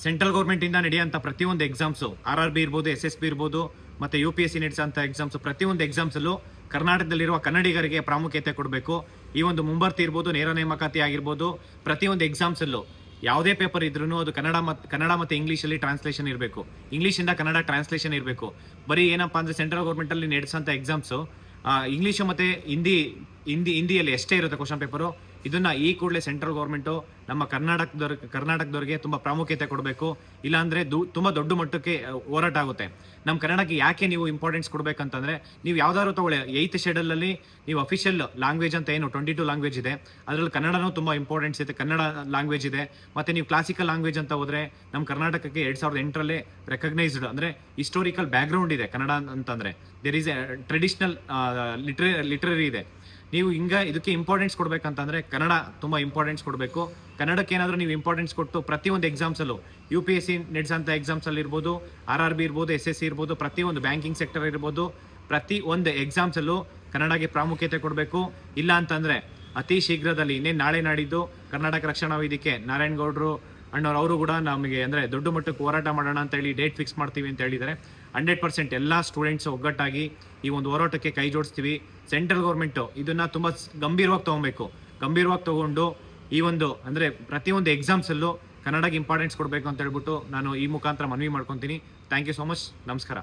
Central ಗೌರ್ಮೆಂಟಿಂದ ನಡೆಯುವಂಥ ಪ್ರತಿಯೊಂದು ಎಕ್ಸಾಮ್ಸು RRB ಇರ್ಬೋದು, SSB ಇರ್ಬೋದು, ಮತ್ತು UPSC ನಡೆಸೋಂಥ ಎಕ್ಸಾಮ್ಸು, ಪ್ರತಿಯೊಂದು ಎಕ್ಸಾಮ್ಸಲ್ಲೂ ಕರ್ನಾಟಕದಲ್ಲಿರುವ ಕನ್ನಡಿಗರಿಗೆ ಪ್ರಾಮುಖ್ಯತೆ ಕೊಡಬೇಕು. ಈ ಒಂದು ಮುಂಬರ್ತಿ ಇರ್ಬೋದು, ನೇರ ನೇಮಕಾತಿ ಆಗಿರ್ಬೋದು, ಪ್ರತಿಯೊಂದು ಎಕ್ಸಾಮ್ಸಲ್ಲೂ ಯಾವುದೇ ಪೇಪರ್ ಇದ್ರೂ ಅದು ಕನ್ನಡ ಮತ್ತು ಇಂಗ್ಲೀಷಲ್ಲಿ ಟ್ರಾನ್ಸ್ಲೇಷನ್ ಇರಬೇಕು. ಇಂಗ್ಲೀಷಿಂದ ಕನ್ನಡ ಟ್ರಾನ್ಸ್ಲೇಷನ್ ಇರಬೇಕು. ಬರೀ ಏನಪ್ಪ ಅಂದರೆ ಸೆಂಟ್ರಲ್ ಗೌರ್ಮೆಂಟಲ್ಲಿ ನಡೆಸೋಂಥ ಎಕ್ಸಾಮ್ಸು ಇಂಗ್ಲೀಷು ಮತ್ತು ಹಿಂದಿಯಲ್ಲಿ ಎಷ್ಟೇ ಇರುತ್ತೆ ಕ್ವಶನ್ ಪೇಪರು. ಇದನ್ನು ಈ ಕೂಡಲೇ ಸೆಂಟ್ರಲ್ ಗೌರ್ಮೆಂಟು ನಮ್ಮ ಕರ್ನಾಟಕದವ್ರಿಗೆ ತುಂಬ ಪ್ರಾಮುಖ್ಯತೆ ಕೊಡಬೇಕು. ಇಲ್ಲಾಂದರೆ ತುಂಬ ದೊಡ್ಡ ಮಟ್ಟಕ್ಕೆ ಹೋರಾಟ ಆಗುತ್ತೆ. ನಮ್ಮ ಕನ್ನಡಕ್ಕೆ ಯಾಕೆ ನೀವು ಇಂಪಾರ್ಟೆನ್ಸ್ ಕೊಡಬೇಕಂತಂದರೆ, ನೀವು ಯಾವ್ದಾದ್ರು ತಗೊಳ್ಳಿ 8th ಶೆಡ್ಯೂಲಲ್ಲಿ ನೀವು ಅಫಿಷಿಯಲ್ ಲ್ಯಾಂಗ್ವೇಜ್ ಅಂತ ಏನು 22 ಲ್ಯಾಂಗ್ವೇಜ್ ಇದೆ, ಅದರಲ್ಲಿ ಕನ್ನಡನೂ ತುಂಬ ಇಂಪಾರ್ಟೆನ್ಸ್ ಇದೆ, ಕನ್ನಡ ಲ್ಯಾಂಗ್ವೇಜ್ ಇದೆ. ಮತ್ತು ನೀವು ಕ್ಲಾಸಿಕಲ್ ಲ್ಯಾಂಗ್ವೇಜ್ ಅಂತ ಹೋದರೆ ನಮ್ಮ ಕರ್ನಾಟಕಕ್ಕೆ 2008ರಲ್ಲಿ ರೆಕಗ್ನೈಸ್ಡ್, ಅಂದರೆ ಹಿಸ್ಟೋರಿಕಲ್ ಬ್ಯಾಕ್ಗ್ರೌಂಡ್ ಇದೆ ಕನ್ನಡ ಅಂತಂದರೆ. There is a traditional literary ಇದೆ. ನೀವು ಇದಕ್ಕೆ ಇಂಪಾರ್ಟೆನ್ಸ್ ಕೊಡಬೇಕಂತಂದರೆ ಕನ್ನಡ ತುಂಬ ಇಂಪಾರ್ಟೆನ್ಸ್ ಕೊಡಬೇಕು. ಕನ್ನಡಕ್ಕೆ ಏನಾದರೂ ನೀವು ಇಂಪಾರ್ಟೆನ್ಸ್ ಕೊಟ್ಟು ಪ್ರತಿಯೊಂದು ಎಕ್ಸಾಮ್ಸಲ್ಲೂ UPSC ನಡೆಸೋಂಥ ಎಕ್ಸಾಮ್ಸಲ್ಲಿ ಇರ್ಬೋದು, RRB ಇರ್ಬೋದು, SSC ಇರ್ಬೋದು, ಪ್ರತಿಯೊಂದು ಬ್ಯಾಂಕಿಂಗ್ ಸೆಕ್ಟರ್ ಇರ್ಬೋದು, ಪ್ರತಿಯೊಂದು ಎಕ್ಸಾಮ್ಸಲ್ಲೂ ಕನ್ನಡಕ್ಕೆ ಪ್ರಾಮುಖ್ಯತೆ ಕೊಡಬೇಕು. ಇಲ್ಲ ಅಂತಂದರೆ ಅತಿ ಶೀಘ್ರದಲ್ಲಿ ನಾಳೆ ನಾಡಿದ್ದು ಕರ್ನಾಟಕ ರಕ್ಷಣಾ ವೇದಿಕೆ ನಾರಾಯಣಗೌಡರು ಅಣ್ಣವ್ರು ಅವರು ಕೂಡ ನಮಗೆ ಅಂದರೆ ದೊಡ್ಡ ಮಟ್ಟಕ್ಕೆ ಹೋರಾಟ ಮಾಡೋಣ ಅಂತ ಹೇಳಿ ಡೇಟ್ ಫಿಕ್ಸ್ ಮಾಡ್ತೀವಿ ಅಂತ ಹೇಳಿದರೆ 100% ಎಲ್ಲ ಸ್ಟೂಡೆಂಟ್ಸ್ ಒಗ್ಗಟ್ಟಾಗಿ ಈ ಒಂದು ಹೋರಾಟಕ್ಕೆ ಕೈ ಜೋಡಿಸ್ತೀವಿ. ಸೆಂಟ್ರಲ್ ಗೌರ್ಮೆಂಟು ಇದನ್ನು ತುಂಬ ಗಂಭೀರವಾಗಿ ತೊಗೊಂಡು ಈ ಒಂದು ಅಂದರೆ ಪ್ರತಿಯೊಂದು ಎಕ್ಸಾಮ್ಸಲ್ಲೂ ಕನ್ನಡಕ್ಕೆ ಇಂಪಾರ್ಟೆನ್ಸ್ ಕೊಡಬೇಕು ಅಂತ ಹೇಳ್ಬಿಟ್ಟು ನಾನು ಈ ಮುಖಾಂತರ ಮನವಿ ಮಾಡ್ಕೊತೀನಿ. Thank you so much. ನಮಸ್ಕಾರ.